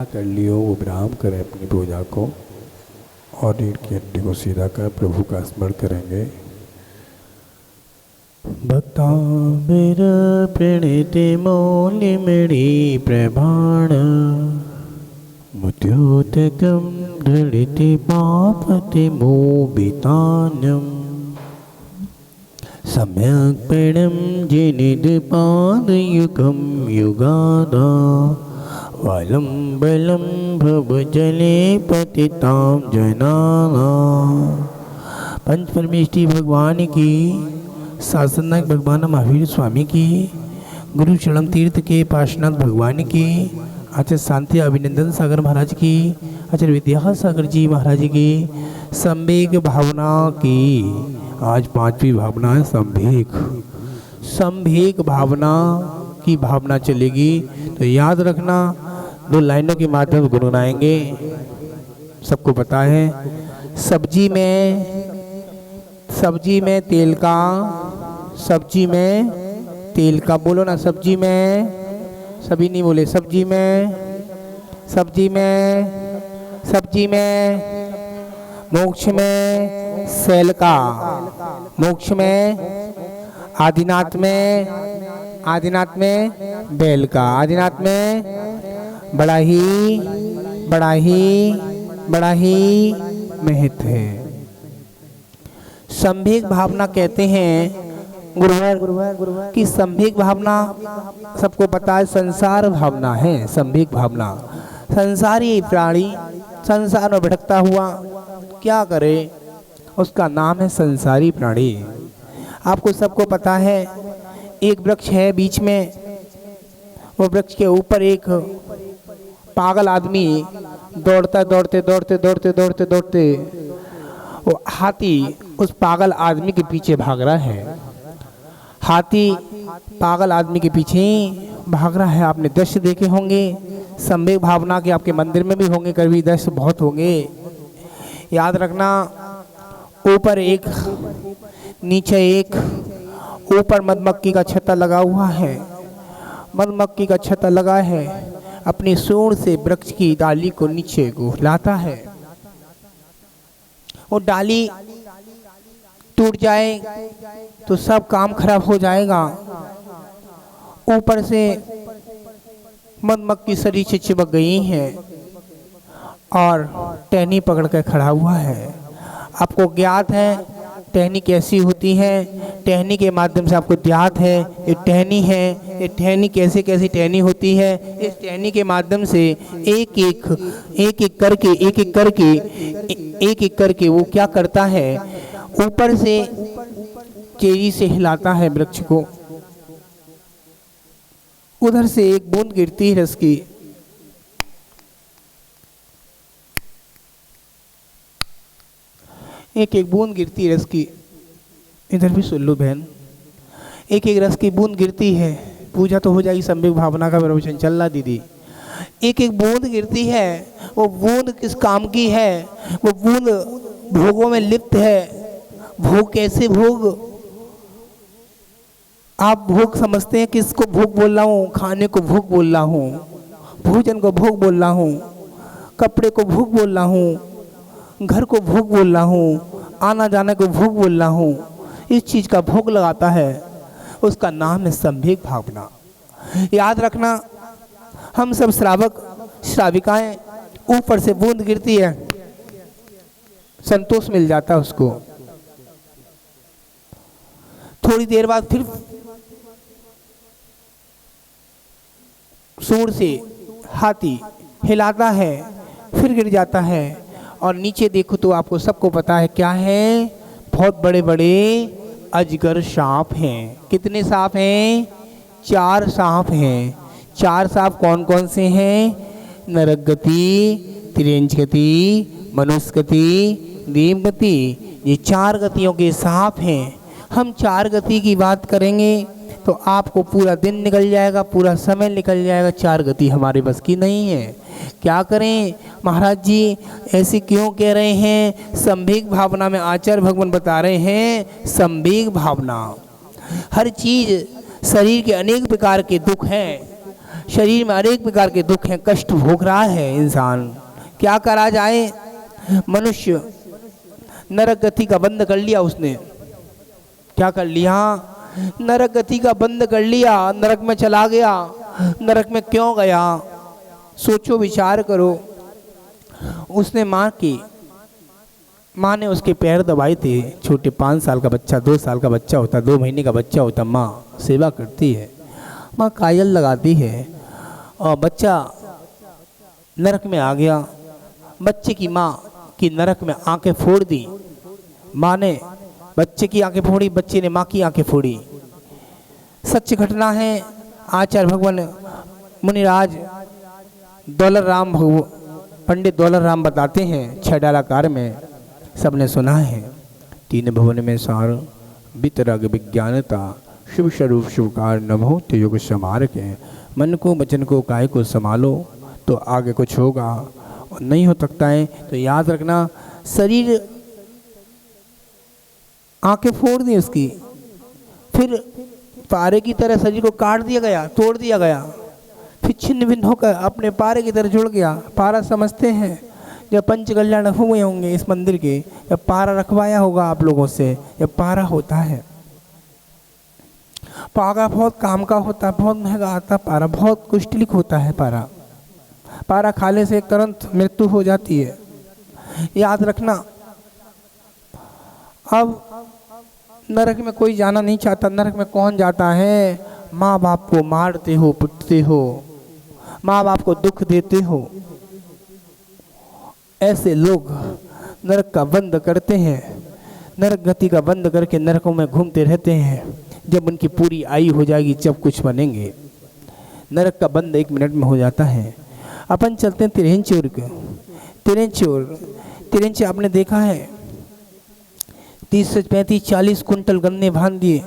कर लियो वो विराम करें अपनी पूजा को और रीढ़ की हड्डी को सीधा कर प्रभु का स्मरण करेंगे। भक्तांबर प्रणीति मौलिमणि प्रभाण मुद्योतकं दृढिति पापति मोबितान्यं सम्यक् प्रणं जिनिदपादयुगं युगादा वलं बलं भवजले पतितां जनानां। पंच परमेष्टि भगवान की, शासननायक भगवान महावीर स्वामी की, गुरु चरण तीर्थ के पार्श्वनाथ भगवान की, आचार्य शांति अभिनंदन सागर महाराज की, आचार्य विद्यासागर जी महाराज की संवेग भावना की। आज पांचवी भावना है संवेग। संवेग भावना की भावना चलेगी तो याद रखना, दो लाइनों के माध्यम से गुनगुनाएंगे। सबको पता है सब्जी में तेल का, सब्जी में तेल का, बोलो ना सब्जी में, सभी नहीं बोले सब्जी में, सब्जी में, सब्जी में, मोक्ष में सैल का, मोक्ष में आदिनाथ में, आदिनाथ में बैल का, आदिनाथ में बड़ा ही महत्व है। संवेग भावना कहते हैं गुरुवार की संवेग भावना सबको पता है संसार भावना है। संवेग भावना संसारी प्राणी संसार में भटकता हुआ क्या करे, उसका नाम है संसारी प्राणी। आपको सबको पता है एक वृक्ष है बीच में, वो वृक्ष के ऊपर एक पागल आदमी दौड़ता दौड़ते दौड़ते दौड़ते दौड़ते दौड़ते वो हाथी उस पागल आदमी के पीछे भाग रहा है। हाथी पागल आदमी के पीछे भाग रहा है। आपने दृश्य देखे होंगे संवेग भावना के, आपके मंदिर में भी होंगे, कभी दृश्य बहुत होंगे। याद रखना, ऊपर एक नीचे एक, ऊपर मधुमक्खी का छत्ता लगा हुआ है, मधुमक्खी का छत्ता लगा है, अपनी सूंड से वृक्ष की डाली को नीचे को हिलाता है। वो डाली टूट जाए तो सब काम खराब हो जाएगा। ऊपर से मधुमक्खी शरीर से चिपक गई है और टहनी पकड़ कर खड़ा हुआ है। आपको ज्ञात है टहनी कैसी होती है, टहनी के माध्यम से आपको ज्ञात है ये टहनी है, ये टहनी कैसे कैसी टहनी होती है। इस टहनी के माध्यम से एक एक करके वो क्या करता है, ऊपर से चेरी से हिलाता है वृक्ष को। उधर से एक बूंद गिरती है रस की, एक एक बूंद गिरती है रस की। इधर भी सुन लो बहन, एक एक रस की बूंद गिरती है। पूजा तो हो जाएगी, संवेग भावना का प्रवचन चल रहा दीदी। एक एक बूंद गिरती है, वो बूंद किस काम की है, वो बूंद भोगों में लिप्त है। भोग कैसे भोग, आप भोग समझते हैं किसको भोग बोल रहा हूँ, खाने को भोग बोल रहा हूँ, भोजन को भोग बोल रहा हूँ, कपड़े को भोग बोल रहा हूँ, घर को भोग बोल रहा हूँ, आना जाने को भोग बोल रहा हूँ। इस चीज़ का भोग लगाता है, उसका नाम है संवेग भावना। याद रखना, हम सब श्रावक श्राविकाएं, ऊपर से बूंद गिरती है, संतोष मिल जाता है उसको। थोड़ी देर बाद फिर सूंड से हाथी हिलाता है, फिर गिर जाता है। और नीचे देखो तो आपको सबको पता है क्या है, बहुत बड़े बड़े अजगर सांप हैं। कितने सांप हैं? 4 सांप हैं। 4 सांप कौन कौन से हैं? नरकगति, तिर्यंचगति, मनुष्यगति, देवगति। ये 4 गतियों के सांप हैं। हम 4 गति की बात करेंगे तो आपको पूरा दिन निकल जाएगा, पूरा समय निकल जाएगा। 4 गति हमारे बस की नहीं है। क्या करें महाराज जी, ऐसे क्यों कह रहे हैं? संवेग भावना में आचार्य भगवान बता रहे हैं, संवेग भावना हर चीज, शरीर के अनेक प्रकार के दुख हैं, शरीर में अनेक प्रकार के दुख हैं, कष्ट भोग रहा है इंसान, क्या करा जाए। मनुष्य नरक गति का बंद कर लिया उसने, क्या कर लिया, नरक गति का बंद कर लिया, नरक में चला गया। नरक में क्यों गया, सोचो विचार करो। उसने माँ ने उसके पैर दबाए थे, छोटे 5 साल का बच्चा, 2 साल का बच्चा होता, 2 महीने का बच्चा होता, माँ सेवा करती है, माँ कायल लगाती है और बच्चा नरक में आ गया। बच्चे की माँ की नरक में आंखें फोड़ दी, माँ ने बच्चे की आंखें फोड़ी, बच्चे ने माँ की आंखें फोड़ी। सच्ची घटना है। आचार्य भगवान मुनिराज दौलत राम पंडित दौलत राम बताते हैं 6 डालाकार में, सबने सुना है। 3 भुवन में सार वितरग विज्ञानता, शिव स्वरूप शिवकार नभो ते युग समार के। मन को वचन को काय को संभालो तो आगे कुछ होगा, और नहीं हो सकता है तो याद रखना। शरीर आंखें फोड़ दी उसकी, फिर पारे की तरह शरीर को काट दिया गया, तोड़ दिया गया, फिर छिन्न भिन्न होकर अपने पारे की तरह जुड़ गया। पारा समझते हैं, जब पंच कल्याण हुए होंगे इस मंदिर के, जब पारा रखवाया होगा आप लोगों से, जब पारा होता है, पारा बहुत काम का होता है, बहुत महंगा आता है पारा, बहुत कुष्ठलिक होता है पारा। पारा खाने से तुरंत मृत्यु हो जाती है, याद रखना। अब नरक में कोई जाना नहीं चाहता। नरक में कौन जाता है, माँ बाप को मारते हो, पिटते हो, माँ बाप को दुख देते हो, ऐसे लोग नरक का बंद करते हैं, नरक गति का बंद करके नरकों में घूमते रहते हैं। जब उनकी पूरी आयु हो जाएगी जब कुछ बनेंगे। नरक का बंद 1 मिनट में हो जाता है। अपन चलते हैं तिरेंचोर के। तिरेंच आपने देखा है, 30 से 35-40 कुंटल गन्ने बांध दिए।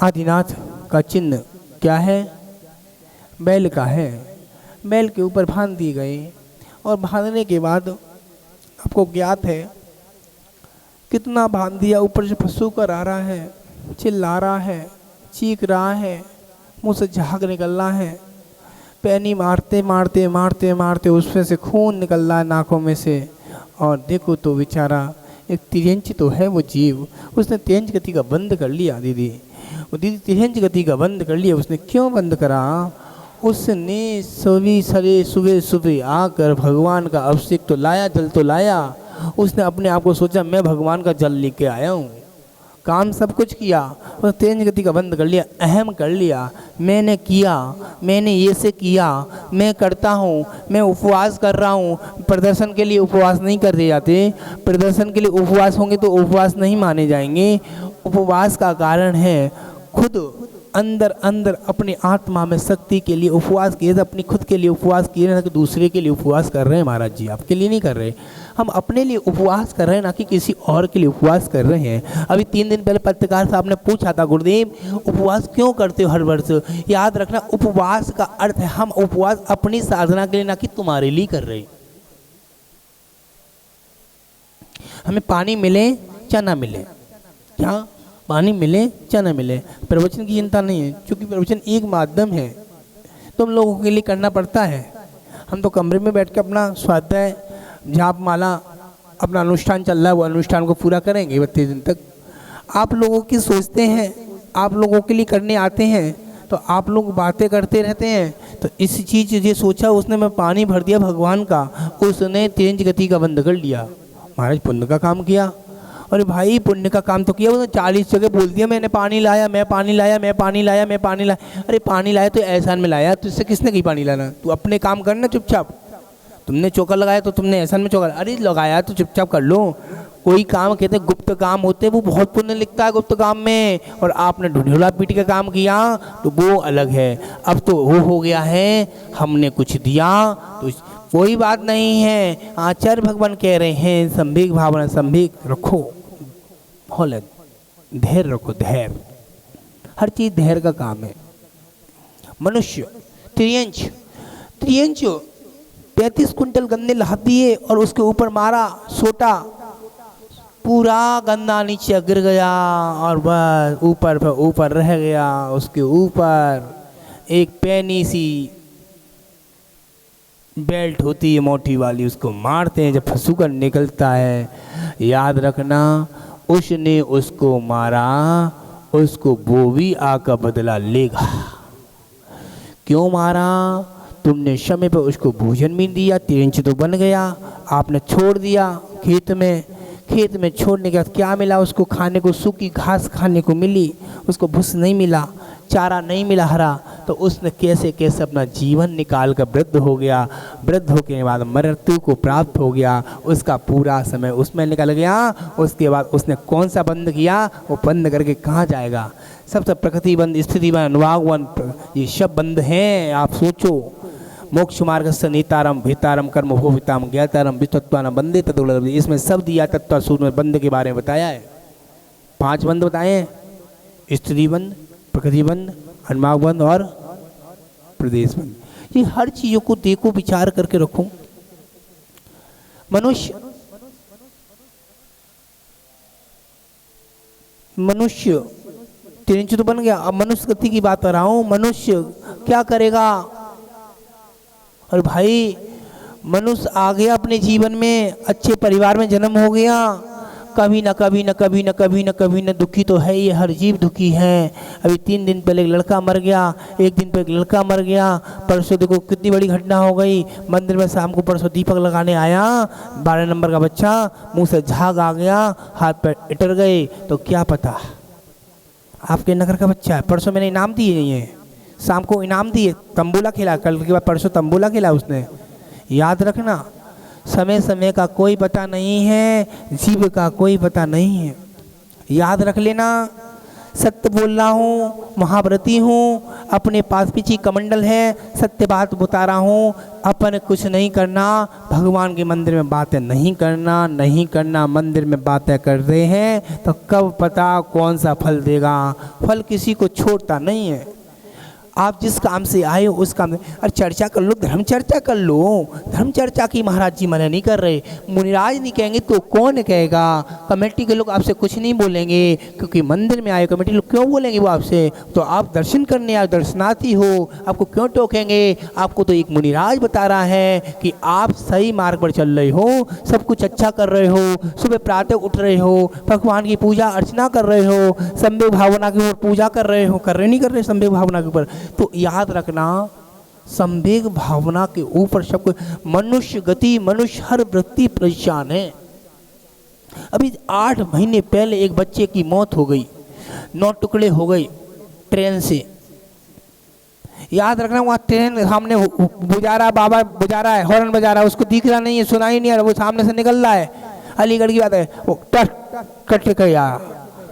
आदिनाथ का चिन्ह क्या है, बैल का है, बैल के ऊपर बांध दिए गए। और बांधने के बाद आपको ज्ञात है कितना बांध दिया, ऊपर से पशु कर आ रहा है, चिल्ला रहा है, चीख रहा है, मुंह से झाग निकल रहा है, पैनी मारते मारते मारते मारते उसमें से खून निकल रहा है नाकों में से। और देखो तो बेचारा एक तिरंच तो है वो जीव, उसने तिरंच गति का बंद कर लिया। दीदी वो दीदी तिरंच गति का बंद कर लिया। उसने क्यों बंद करा, उसने सुबह सुबह आकर भगवान का अभिषेक तो लाया, जल तो लाया। उसने अपने आप को सोचा मैं भगवान का जल लेके आया हूँ, काम सब कुछ किया, उसने तेज गति का बंद कर लिया, अहम कर लिया। मैंने किया, मैंने ये से किया, मैं करता हूँ, मैं उपवास कर रहा हूँ। प्रदर्शन के लिए उपवास नहीं कर रहे जाते, प्रदर्शन के लिए उपवास होंगे तो उपवास नहीं माने जाएंगे। उपवास का कारण है खुद अंदर अंदर अपनी आत्मा में शक्ति के लिए उपवास किए, अपनी खुद के लिए उपवास किए ना कि दूसरे के लिए उपवास कर रहे हैं। महाराज जी आपके लिए नहीं कर रहे, हम अपने लिए उपवास कर रहे हैं, ना कि किसी और के लिए उपवास कर रहे हैं। अभी 3 दिन पहले पत्रकार साहब ने पूछा था, गुरुदेव उपवास क्यों करते हो हर वर्ष? याद रखना उपवास का अर्थ है हम उपवास अपनी साधना के लिए, ना कि तुम्हारे लिए कर रहे। हमें पानी मिले चाहे ना मिले, क्या पानी मिले चाहे ना मिले, प्रवचन की चिंता नहीं है, क्योंकि प्रवचन एक माध्यम है, तुम लोगों के लिए करना पड़ता है। हम तो कमरे में बैठ के अपना स्वाध्याय जाप माला अपना अनुष्ठान चल रहा है, वो अनुष्ठान को पूरा करेंगे 32 दिन तक। आप लोगों की सोचते हैं, आप लोगों के लिए करने आते हैं, तो आप लोग बातें करते रहते हैं। तो इस चीज़ ये सोचा उसने, मैं पानी भर दिया भगवान का, उसने तेज गति का बंद कर लिया। महाराज पुण्य का काम किया। अरे भाई पुण्य का काम तो किया, उसने 40 जगह बोल दिया मैंने पानी लाया, मैं पानी लाया, मैं पानी लाया, मैं पानी लाया। अरे पानी लाया तो एहसान में लाया, तुझसे किसने कही पानी लाना? तू अपने काम करना चुपचाप। तुमने चौका लगाया तो तुमने एहसान में चौका, अरे लगाया तो चुपचाप कर लो। कोई काम कहते गुप्त काम होते वो बहुत पुण्य लिखता है गुप्त काम में, और आपने ढूंढोला पीट का काम किया तो वो अलग है। अब तो वो हो गया है, हमने कुछ दिया तो कोई बात नहीं है। आचार्य भगवान कह रहे हैं संभीक भावना, संभीक रखो, धैर्य रखो, धैर्य, हर चीज धैर्य का काम है। मनुष्य त्रियंच 35 कुंटल गन्ने ला दिए और उसके ऊपर मारा सोटा, पूरा गन्ना नीचे गिर गया और बस ऊपर रह गया। उसके ऊपर एक पैनी सी बेल्ट होती है मोटी वाली, उसको मारते हैं, जब फंसूकर निकलता है, याद रखना उसने उसको मारा, उसको वो भी आकर बदला लेगा। क्यों मारा? तुमने समय पर उसको भोजन भी दिया, 3 इंच तो बन गया, आपने छोड़ दिया खेत में। खेत में छोड़ने के बाद क्या मिला उसको खाने को? सूखी घास खाने को मिली, उसको भूस नहीं मिला, चारा नहीं मिला हरा, तो उसने कैसे कैसे अपना जीवन निकाल कर वृद्ध हो गया। वृद्ध होने के बाद मृत्यु को प्राप्त हो गया, उसका पूरा समय उसमें निकल गया। उसके बाद उसने कौन सा बंद किया? वो बंद करके कहाँ जाएगा? सबसे प्रकृति बंद, स्थिति बंद, अनुवाग बंद, ये सब बंद हैं। आप सोचो, मोक्ष मार्ग से नीतारम भीतारम कर्म भोविताम ज्ञातारम विस्तत्वान बंदे तत्व, इसमें सब दिया तत्व सूत्र में बंद के बारे में बताया है। 5 बंद बताए हैं, स्थिति बंद, प्रकृति बंद, अनुवाग बंद और प्रदेश बंद। ये हर चीजों को देखो, विचार करके रखो। मनुष्य 3 इंच तो बन गया, अब मनुष्य गति की बात कर रहा हूं। मनुष्य क्या करेगा? और भाई मनुष्य आ गया अपने जीवन में, अच्छे परिवार में जन्म हो गया, कभी न कभी न कभी न कभी न कभी न दुखी तो है ही, हर जीव दुखी है। अभी 3 दिन पहले एक लड़का मर गया, 1 दिन पहले एक लड़का मर गया, परसों देखो कितनी बड़ी घटना हो गई। मंदिर में शाम को परसों दीपक लगाने आया, 12 नंबर का बच्चा, मुंह से झाग आ गया, हाथ पैर इटर गए, तो क्या पता आपके नगर का बच्चा है। परसों मैंने इनाम दिए हैं, शाम को इनाम दिए, तंबूला खेला, कल के बाद परसों तंबूला खेला उसने। याद रखना, समय समय का कोई पता नहीं है, जीव का कोई पता नहीं है। याद रख लेना, सत्य बोल रहा हूँ, महाव्रती हूँ, अपने पास पीछे कमंडल है, सत्य बात बता रहा हूँ। अपन कुछ नहीं करना, भगवान के मंदिर में बातें नहीं करना, नहीं करना। मंदिर में बातें कर रहे हैं तो कब पता कौन सा फल देगा। फल किसी को छोड़ता नहीं है। आप जिस काम से आए हो उस काम में, अरे चर्चा कर लो, धर्म चर्चा कर लो। धर्म चर्चा की महाराज जी मना नहीं कर रहे, मुनिराज नहीं कहेंगे तो कौन कहेगा? कमेटी के लोग आपसे कुछ नहीं बोलेंगे, क्योंकि मंदिर में आए कमेटी लोग क्यों बोलेंगे वो आपसे? तो आप दर्शन करने आए, दर्शनार्थी हो, आपको क्यों टोकेंगे? आपको तो एक मुनिराज बता रहा है कि आप सही मार्ग पर चल रहे हो, सब कुछ अच्छा कर रहे हो, सुबह प्रातः उठ रहे हो, भगवान की पूजा अर्चना कर रहे हो, संवेग भावना के ऊपर पूजा कर रहे हो, कर रहे नहीं कर रहे संवेग भावना के ऊपर। तो याद रखना, संवेग भावना के ऊपर सब कुछ। मनुष्य गति, मनुष्य हर व्यक्ति परेशान है। अभी 8 महीने पहले एक बच्चे की मौत हो गई, 9 टुकड़े हो गए ट्रेन से। याद रखना, वहाँ ट्रेन सामने बुझा रहा, बाबा बुझा रहा है, हॉर्न बजा रहा है, उसको दिख रहा नहीं है, सुनाई नहीं आ रहा, वो सामने से निकल रहा है। अलीगढ़ की बात है, वो कट गया,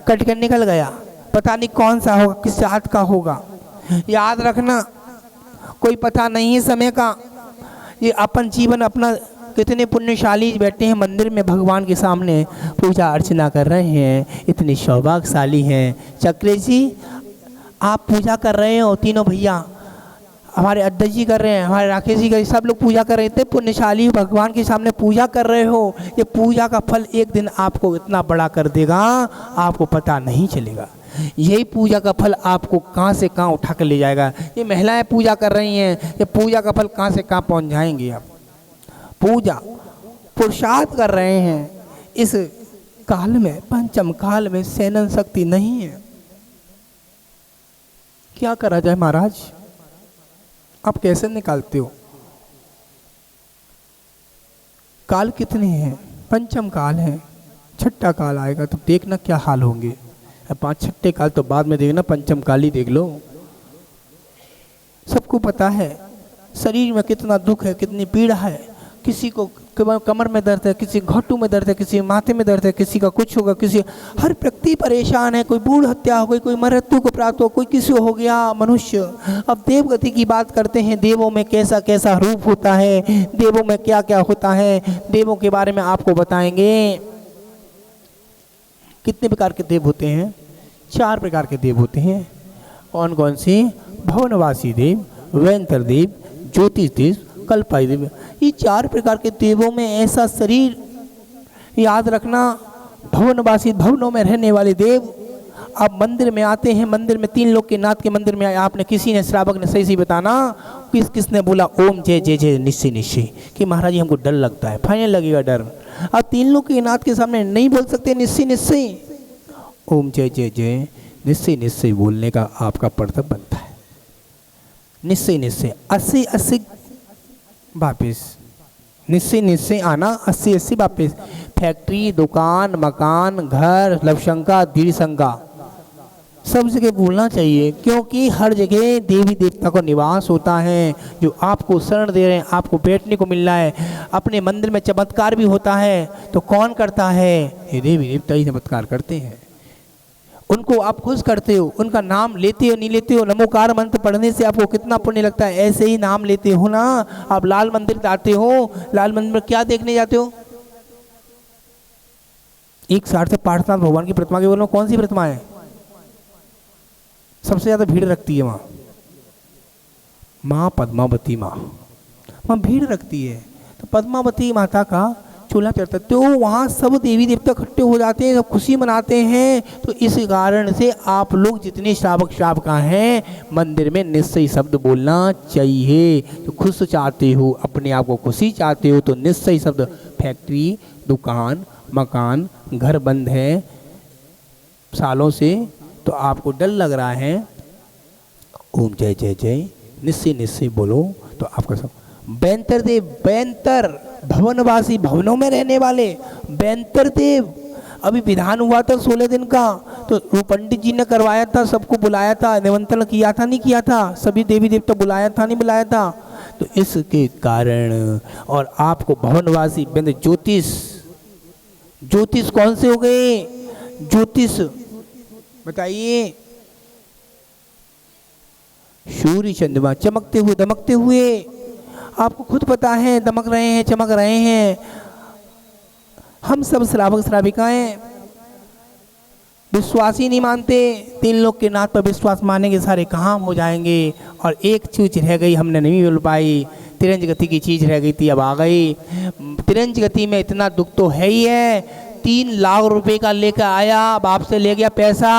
कट कर निकल गया, पता नहीं कौन सा होगा, किस हाथ का होगा। याद रखना, कोई पता नहीं है समय का। ये अपन जीवन अपना, कितने पुण्यशाली बैठे हैं मंदिर में भगवान के सामने पूजा अर्चना कर रहे हैं, इतने सौभाग्यशाली हैं। चक्रे जी आप पूजा कर रहे हो, तीनों भैया, हमारे अध्यक्ष जी कर रहे हैं, हमारे राकेश जी कर, सब लोग पूजा कर रहे थे। पुण्यशाली भगवान के सामने पूजा कर रहे हो, ये पूजा का फल एक दिन आपको इतना बड़ा कर देगा, आपको पता नहीं चलेगा। यही पूजा का फल आपको कहाँ से कहाँ उठा कर ले जाएगा। ये महिलाएं पूजा कर रही हैं, ये पूजा का फल कहाँ से कहाँ पहुँच जाएंगे। आप पूजा पुरुषार्थ कर रहे हैं। इस काल में, पंचम काल में सेनन शक्ति नहीं है, क्या करा जाए महाराज? आप कैसे निकालते हो? काल कितने हैं? पंचम काल है, 6ठा काल आएगा तो देखना क्या हाल होंगे। 5-6 काल तो बाद में देखना, पंचम काल ही देख लो। सबको पता है शरीर में कितना दुख है, कितनी पीड़ा है। किसी को कमर में दर्द है, किसी घुटनों में दर्द है, किसी माथे में दर्द है, किसी का कुछ होगा, किसी, हर व्यक्ति परेशान है। कोई बूढ़ हत्या हो गई, कोई मृत्यु को प्राप्त हो, कोई किसी हो गया मनुष्य। अब देवगति की बात करते हैं, देवों में कैसा कैसा रूप होता है, देवों में क्या क्या होता है, देवों के बारे में आपको बताएंगे। कितने प्रकार के देव होते हैं? 4 प्रकार के देव होते हैं। कौन कौन से? भवनवासी देव, वैंतर देव, ज्योतिष देव, कल्पाई देव। ये 4 प्रकार के देवों में ऐसा शरीर, याद रखना, भवनवासी भवनों में रहने वाले देव, आप मंदिर में आते हैं, मंदिर में 3 लोग के नाथ के मंदिर में आए, आपने किसी ने श्रावक ने सही बताना किसने बोला ओम जय जय जय निश्चय निश्चय कि महाराज जी हमको डर लगता है, फाइनल लगेगा डर। अब 3 लोग के नाथ के सामने नहीं बोल सकते निश्चय निश्चय, ओम जय जय जय निश्चय निश्चय बोलने का आपका पर्तव्य बनता है। निश्चय निश्चय 80 वापिस, निश्चय निश्चय आना 80 वापिस। फैक्ट्री, दुकान, मकान, घर, लवशंका, दृढ़ शंका सब जगह बोलना चाहिए, क्योंकि हर जगह देवी देवता का निवास होता है जो आपको शरण दे रहे हैं, आपको बैठने को मिल रहा है। अपने मंदिर में चमत्कार भी होता है तो कौन करता है? ये देवी देवता ही चमत्कार करते हैं। उनको आप खुश करते हो, उनका नाम लेते हो नहीं लेते हो, नमोकार मंत्र पढ़ने से आपको कितना पुण्य लगता है, ऐसे ही नाम लेते हो ना। आप लाल मंदिर जाते हो, लाल मंदिर में क्या देखने जाते हो? एक साथ से पार्थनाथ भगवान की प्रतिमा के बोलो, कौन सी प्रतिमा है सबसे ज्यादा भीड़ रखती है? माँ पद्मावती माँ भीड़ रखती है। तो पद्मावती माता का चूल्हा चढ़ता है तो वहाँ सब देवी देवता इकट्ठे हो जाते हैं, सब खुशी मनाते हैं। तो इस कारण से आप लोग जितने श्रावक श्रावका हैं मंदिर में निश्चय शब्द बोलना चाहिए। तो खुश चाहते हो, अपने आप को खुशी चाहते हो तो निश्चय शब्द। फैक्ट्री, दुकान, मकान, घर बंद है सालों से तो आपको डर लग रहा है, ओम जय जय जय निश्चय निश्चय बोलो तो आपका सब। बैंतर देव, बैंतर भवनवासी, भवनों में रहने वाले बैंतर देव। अभी विधान हुआ था 16 दिन का, तो पंडित जी ने करवाया था, सबको बुलाया था, निमंत्रण किया था नहीं किया था, सभी देवी देवता बुलाया था नहीं बुलाया था। तो इसके कारण और आपको भवनवासी ज्योतिष, ज्योतिष कौन से हो गए? ज्योतिष बताइए, सूर्य चंद्रमा चमकते हुए दमकते हुए, आपको खुद पता है दमक रहे हैं, चमक रहे हैं। हम सब श्रावक श्राविकाएं विश्वास ही नहीं मानते, 3 लोग के नाथ पर विश्वास मानेंगे सारे कहाँ हो जाएंगे। और एक चीज रह गई हमने नहीं बोल पाई, तिरंज गति की चीज रह गई थी, अब आ गई। तिरंज गति में इतना दुख तो है ही है, 3 लाख रुपए का लेकर आया, अब आपसे ले गया पैसा,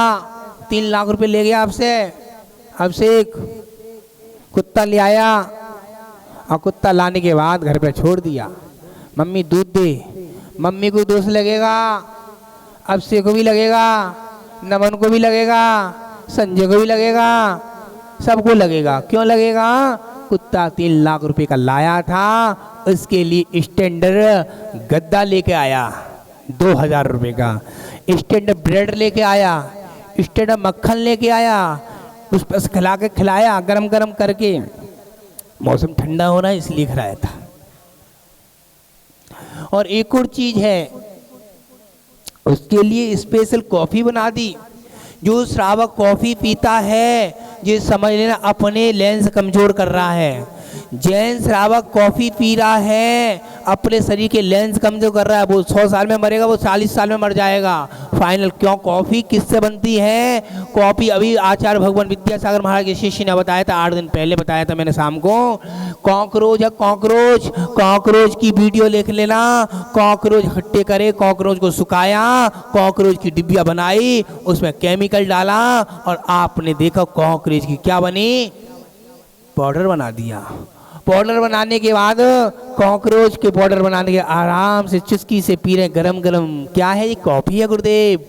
3 लाख रुपए ले गया आपसे। अब से एक कुत्ता ले आया और कुत्ता लाने के बाद घर पे छोड़ दिया, मम्मी दूध दे, मम्मी को दोष लगेगा, अब से को भी लगेगा, नमन को भी लगेगा, संजय को भी लगेगा, सबको लगेगा। क्यों लगेगा? कुत्ता 3 लाख रुपए का लाया था, उसके लिए स्टैंडर्ड गद्दा लेके आया 2000 रुपए का, स्टैंडर्ड ब्रेड लेके आया, स्टैंडर्ड मक्खन लेके आया, उस पर खिला के खिलाया गरम गरम करके, मौसम ठंडा हो रहा है इसलिए खिलाया था। और एक और चीज है, उसके लिए स्पेशल कॉफी बना दी। जो श्रावक कॉफी पीता है ये समझ लेना अपने लेंस कमजोर कर रहा है। जैन श्रावक कॉफी पी रहा है अपने शरीर के लेंस कमजोर कर रहा है, वो 100 साल में मरेगा, वो 40 साल में मर जाएगा फाइनल। क्यों? कॉफी किससे बनती है? कॉफी अभी आचार्य भगवान विद्यासागर महाराज के शिष्य ने बताया था, 8 दिन पहले बताया था मैंने शाम को। कॉकरोच है, कॉकरोच, कॉकरोच की वीडियो लिख लेना। कॉकरोच इकट्ठे करे, कॉकरोच को सुखाया, कॉकरोच की डिब्बिया बनाई, उसमें केमिकल डाला और आपने देखा कॉकरोच की क्या बनी? पाउडर बना दिया। पाउडर बनाने के बाद कॉकरोच के पाउडर बनाने के आराम से चुस्की से पी रहे गरम गरम। क्या है ये? कॉफी है गुरुदेव।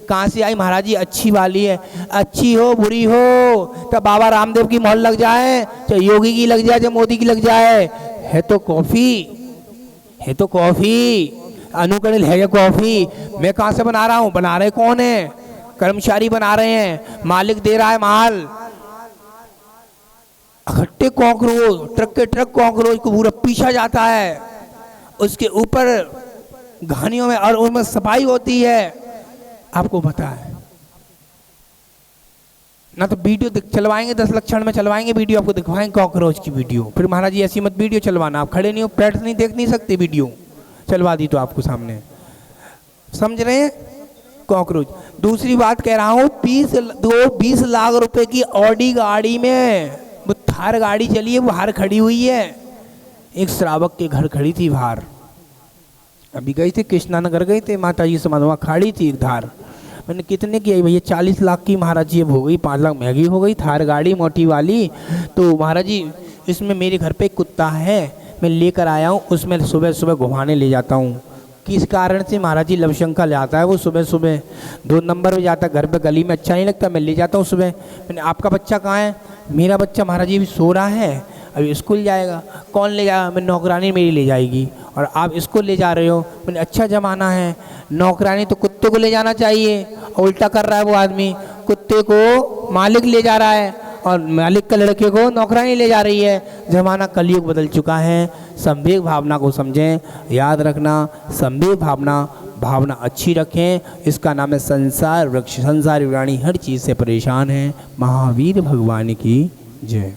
कहाँ से आई? महाराज जी अच्छी वाली है। अच्छी हो बुरी हो तो बाबा रामदेव की मोहर लग जाए, चाहे योगी की लग जाए, चाहे मोदी की लग जाए, है तो कॉफी, है तो कॉफी। अनुकरण है कॉफी। मैं कहाँ से बना रहा हूँ? बना रहे कौन है? कर्मचारी बना रहे हैं, मालिक दे रहा है माल। इकट्ठे कॉकरोच, ट्रक के ट्रक कॉकरोच को पूरा पीछा जाता है, उसके ऊपर घानियों में और उनमें सफाई होती है। आपको पता है ना? तो वीडियो चलवाएंगे 10 लक्षण में चलवाएंगे वीडियो, आपको दिखवाएंगे कॉकरोच की वीडियो। फिर महाराज जी ऐसी मत वीडियो चलवाना, आप खड़े नहीं हो, पैट नहीं देख नहीं सकते, वीडियो चलवा दी तो आपको सामने। समझ रहे हैं? कॉकरोच। दूसरी बात कह रहा हूँ, 20 लाख रुपए की ऑडी गाड़ी में, वो थार गाड़ी चली है, वो बाहर खड़ी हुई है। एक श्रावक के घर खड़ी थी बाहर, अभी गए थे कृष्णानगर गए थे, माता जी समाधि, वहाँ खड़ी थी एक धार। मैंने कितने की आई भैया? 40 लाख की महाराज जी। अब हो गई 5 लाख महंगी हो गई, थार गाड़ी मोटी वाली। तो महाराज जी इसमें मेरे घर पे एक कुत्ता है, मैं लेकर आया हूँ, उसमें सुबह सुबह घुमाने ले जाता हूँ। किस कारण से महाराज जी? लवशंका ले आता है वो सुबह सुबह, 2 नंबर पे जाता है, घर पे गली में अच्छा नहीं लगता, मैं ले जाता हूँ सुबह। मैंने आपका बच्चा कहाँ है? मेरा बच्चा महाराज जी अभी सो रहा है, अभी स्कूल जाएगा। कौन ले जाएगा? मैं नौकरानी मेरी ले जाएगी। और आप स्कूल ले जा रहे हो? मैंने अच्छा ज़माना है, नौकरानी तो कुत्ते को ले जाना चाहिए, उल्टा कर रहा है वो आदमी, कुत्ते को मालिक ले जा रहा है और मालिक के लड़के को नौकरानी ले जा रही है। ज़माना कलयुग बदल चुका है। संवेग भावना को समझें, याद रखना, संवेग भावना अच्छी रखें। इसका नाम है संसार वृक्ष। संसारी प्राणी हर चीज़ से परेशान है। महावीर भगवान की जय।